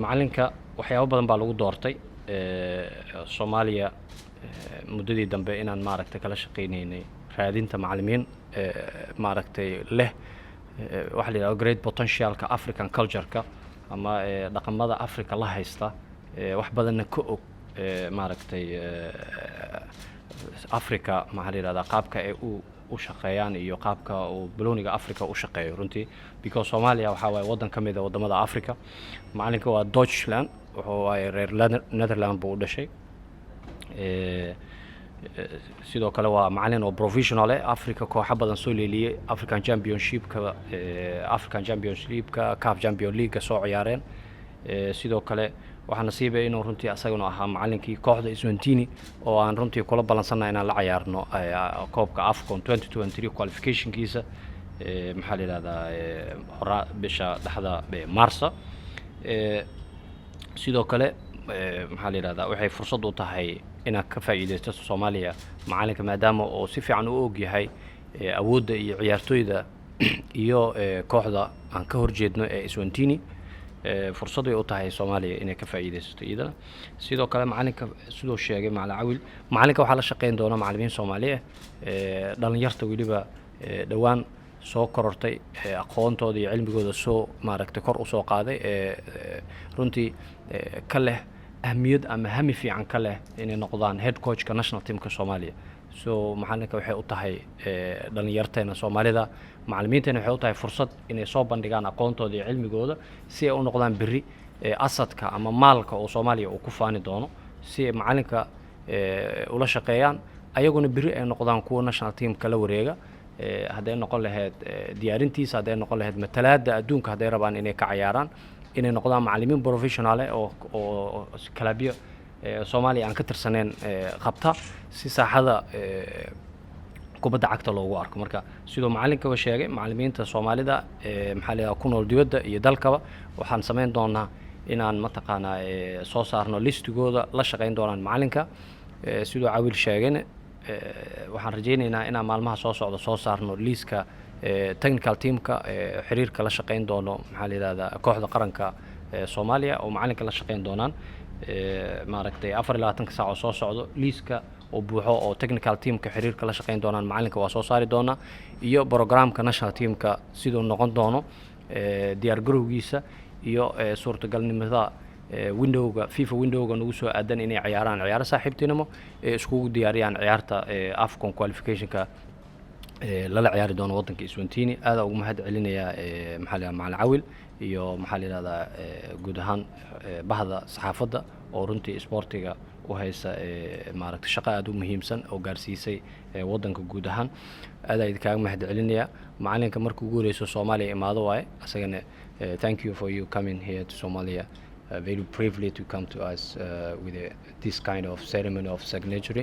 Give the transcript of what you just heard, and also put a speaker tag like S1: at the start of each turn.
S1: macalinka waxyaabo badan baa lagu doortay Soomaaliya muddadii dambe inaan maaragtay kala shaqeynaynay raadinta macallimiin maaragtay leh waxa la yiraahdo great potentialka African culture-ka ama dhaqamada Afrika la haysta wax badanna ka og maaragtay Afrika maxaa la yiraahdaa qaabka ay u shaqeeyaan iyo qaabka uu balooniga Afrika u shaqeeyo runtii because Soomaaliya waxa waaye waddan ka mid ah wadamada Afrika macalinka waa Deutschland wuxuu waaye reer Netherland buu u dhashay sidoo kale waa macallin oo professional ah Afrika kooxo badan soo leeliyay African Championship-ka CAF Champions League soo ciyaareen sidoo kale waxaan nasiibay inuu runtii asaguna ahaa macallinkii kooxda Iswantini oo aan runtii kula balansanay inaan la ciyaarno koobka AFCON 2023 qualification-kiisa maxaa la yiraahdaa hora bisha dhaxda Maarsa sidoo kale maxaa la yiraahdaa waxay fursad u tahay inaad ka faa'iideysto Soomaaliya macalinka maadaama oo si fiican u og yahay awoodda iyo ciyaartoyda iyo kooxda aan ka horjeedno ee Iswantini fursad ay u tahay Soomaaliya inay ka faa'iideysto iyadana sidoo kale macalinka sidoo sheegay Macallin Cawil macalinka waxa la shaqeyn doona macallimiin Soomaaliyeed dhalinyarta waliba dhawaan soo korortay aqoontooda iyo cilmigooda soo maaragtay kor u soo qaaday runtii ka leh ahmiyad ama hami fiican ka leh inay noqdaan head coach-ka national team-ka Soomaaliya so macalinka waxay u tahay dhalinyarteena Soomaalida macallimiinteena waxay u tahay fursad inay soo bandhigaan aqoontooda iyo cilmigooda si ay u noqdaan berri asadka ama maalka oo Soomaaliya uu ku faani doono si macalinka ula shaqeeyaan ayaguna berri ay noqdaan kuwa national team-ka la wareega hadday noqon lahayd diyaarintiisa hadday noqon lahayd matalaadda adduunka hadday rabaan inay ka ciyaaraan inay noqdaan macallimiin professional oo kalabiyo Soomaaliya aan ka tirsaneen qabta si saaxada kubadda cagta loogu arko marka sidoo macalinka uu sheegay macallimiinta Soomaalida maxaa la yiraahdaa ku nool dibadda iyo dalkaba waxaan sameyn doonaa inaan mataqaanaa soo saarno listigooda la shaqeyn doonaan macalinka sidoo Cawil sheegay waxaan rajaynaynaa inaan maalmaha soo socdo soo saarno liiska technical team-ka xiriirka la shaqeyn doono maxaa la yiraahdaa kooxda qaranka Soomaaliya oo macalinka la shaqeyn doonaan maaragtay 24 saac oo soo socdo liiska oo buuxo oo technical team-ka xiriirka la shaqeyn doonaan macalinka waa soo saari doona iyo programka national team-ka sidoo noqon doono diyaar garowgiisa iyo suurtagalnimada windowga FIFA windowga nagu soo aadan inay ciyaaraan ciyaar saaxiibtinimo isku diyaariyaan ciyaarta AFCON qualification-ka lala ciyaari doono waddanka Iswantini aad ugu mahad celinaya maxaa la yiraahdaa Macallin Cawil iyo maxaa la yiraahdaa guud ahaan bahda saxaafadda oo runtii sportiga u haysa maaragtay shaqo aad u muhiimsan oo gaarsiisay waddanka guud ahaan aad ay kaaga mahad celinaya macalinka markuu ugu horeyso Soomaaliya imaado waaye asagana thank you for you coming here to Somalia very privileged to come to us with this kind of ceremony of signature